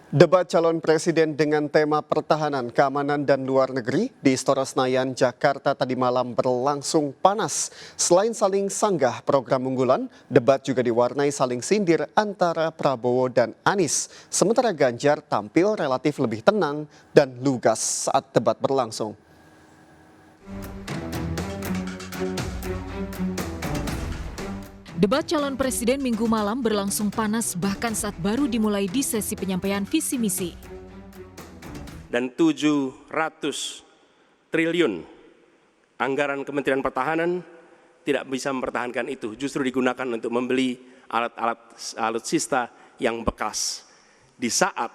Debat calon presiden dengan tema pertahanan, keamanan, dan luar negeri di Istora Senayan, Jakarta tadi malam berlangsung panas. Selain saling sanggah program unggulan, debat juga diwarnai saling sindir antara Prabowo dan Anies. Sementara Ganjar tampil relatif lebih tenang dan lugas saat debat berlangsung. Debat calon presiden Minggu malam berlangsung panas bahkan saat baru dimulai di sesi penyampaian visi misi. Dan 700 triliun anggaran Kementerian Pertahanan tidak bisa mempertahankan itu, justru digunakan untuk membeli alat-alat alutsista yang bekas. Di saat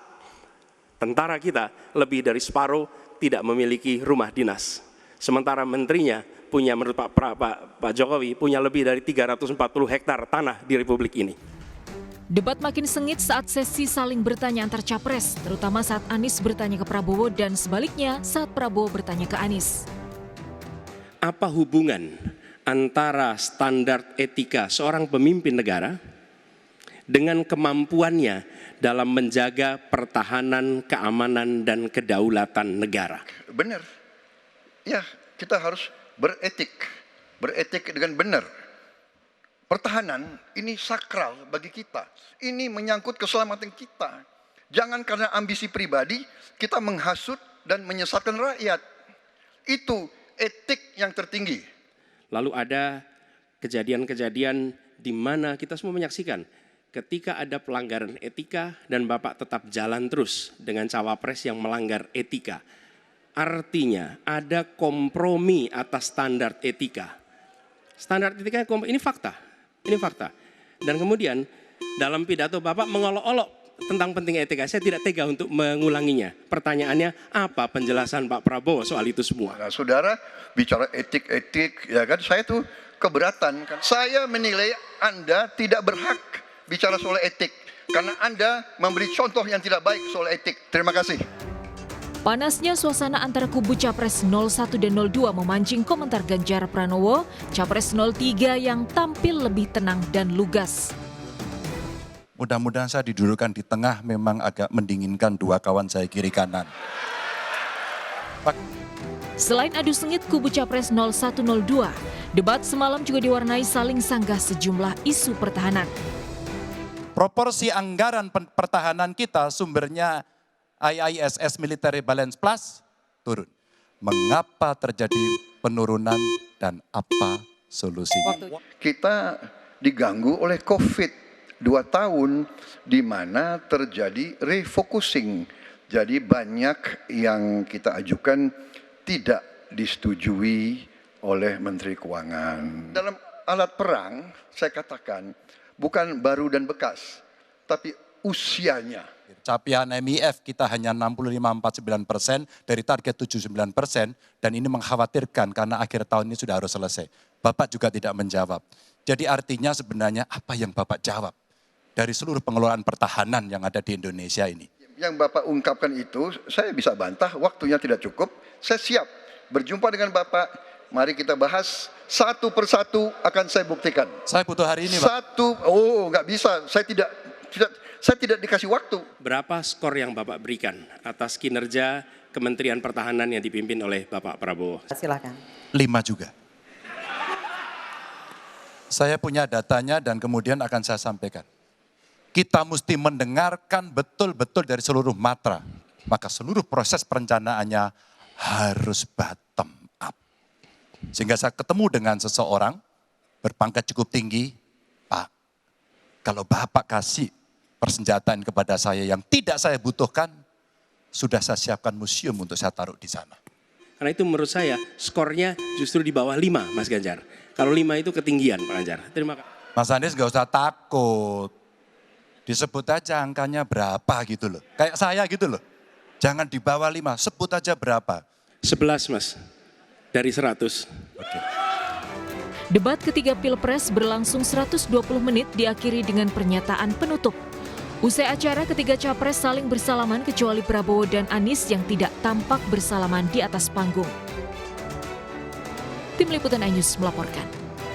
tentara kita lebih dari separuh tidak memiliki rumah dinas. Sementara menterinya punya, menurut Pak Jokowi, punya lebih dari 340 hektar tanah di Republik ini. Debat makin sengit saat sesi saling bertanya antar capres, terutama saat Anies bertanya ke Prabowo dan sebaliknya saat Prabowo bertanya ke Anies. Apa hubungan antara standar etika seorang pemimpin negara dengan kemampuannya dalam menjaga pertahanan, keamanan, dan kedaulatan negara? Benar. Ya, kita harus beretik dengan benar. Pertahanan ini sakral bagi kita. Ini menyangkut keselamatan kita. Jangan karena ambisi pribadi kita menghasut dan menyesatkan rakyat. Itu etik yang tertinggi. Lalu ada kejadian-kejadian di mana kita semua menyaksikan ketika ada pelanggaran etika dan Bapak tetap jalan terus dengan cawapres yang melanggar etika. Artinya ada kompromi atas standar etika. Standar etika ini fakta, ini fakta. Dan kemudian dalam pidato Bapak mengolok-olok tentang pentingnya etika. Saya tidak tega untuk mengulanginya. Pertanyaannya, apa penjelasan Pak Prabowo soal itu semua? Nah, saudara bicara etik-etik, ya kan? Saya tuh keberatan. Kan? Saya menilai Anda tidak berhak bicara soal etik karena Anda memberi contoh yang tidak baik soal etik. Terima kasih. Panasnya suasana antara kubu Capres 01 dan 02 memancing komentar Ganjar Pranowo, Capres 03 yang tampil lebih tenang dan lugas. Mudah-mudahan saya didudukkan di tengah, memang agak mendinginkan dua kawan saya kiri kanan. Selain adu sengit kubu Capres 0102, debat semalam juga diwarnai saling sanggah sejumlah isu pertahanan. Proporsi anggaran pertahanan kita sumbernya IISS Military Balance Plus turun. Mengapa terjadi penurunan dan apa solusinya? Kita diganggu oleh COVID 2 tahun di mana terjadi refocusing. Jadi banyak yang kita ajukan tidak disetujui oleh Menteri Keuangan. Dalam alat perang saya katakan bukan baru dan bekas, tapi usianya. Capaian MIF kita hanya 65-49% dari target 79%, dan ini mengkhawatirkan karena akhir tahun ini sudah harus selesai. Bapak juga tidak menjawab. Jadi artinya sebenarnya apa yang Bapak jawab dari seluruh pengelolaan pertahanan yang ada di Indonesia ini? Yang Bapak ungkapkan itu saya bisa bantah, waktunya tidak cukup. Saya siap berjumpa dengan Bapak, mari kita bahas satu persatu akan saya buktikan. Saya butuh hari ini, Pak. Nggak bisa, saya tidak dikasih waktu. Berapa skor yang Bapak berikan atas kinerja Kementerian Pertahanan yang dipimpin oleh Bapak Prabowo? Silakan. 5 juga. Saya punya datanya dan kemudian akan saya sampaikan. Kita mesti mendengarkan betul-betul dari seluruh matra. Maka seluruh proses perencanaannya harus bottom up. Sehingga saya ketemu dengan seseorang berpangkat cukup tinggi, Pak, kalau Bapak kasih persenjataan kepada saya yang tidak saya butuhkan, sudah saya siapkan museum untuk saya taruh di sana. Karena itu menurut saya skornya justru di bawah 5, Mas Ganjar. Kalau 5 itu ketinggian, Pak Ganjar. Terima kasih. Mas Anies gak usah takut. Disebut aja angkanya berapa gitu loh. Kayak saya gitu loh. Jangan di bawah 5, sebut aja berapa. 11, Mas. Dari 100. Oke. Debat ketiga Pilpres berlangsung 120 menit diakhiri dengan pernyataan penutup. Usai acara, ketiga capres saling bersalaman kecuali Prabowo dan Anies yang tidak tampak bersalaman di atas panggung. Tim Liputan iNews melaporkan.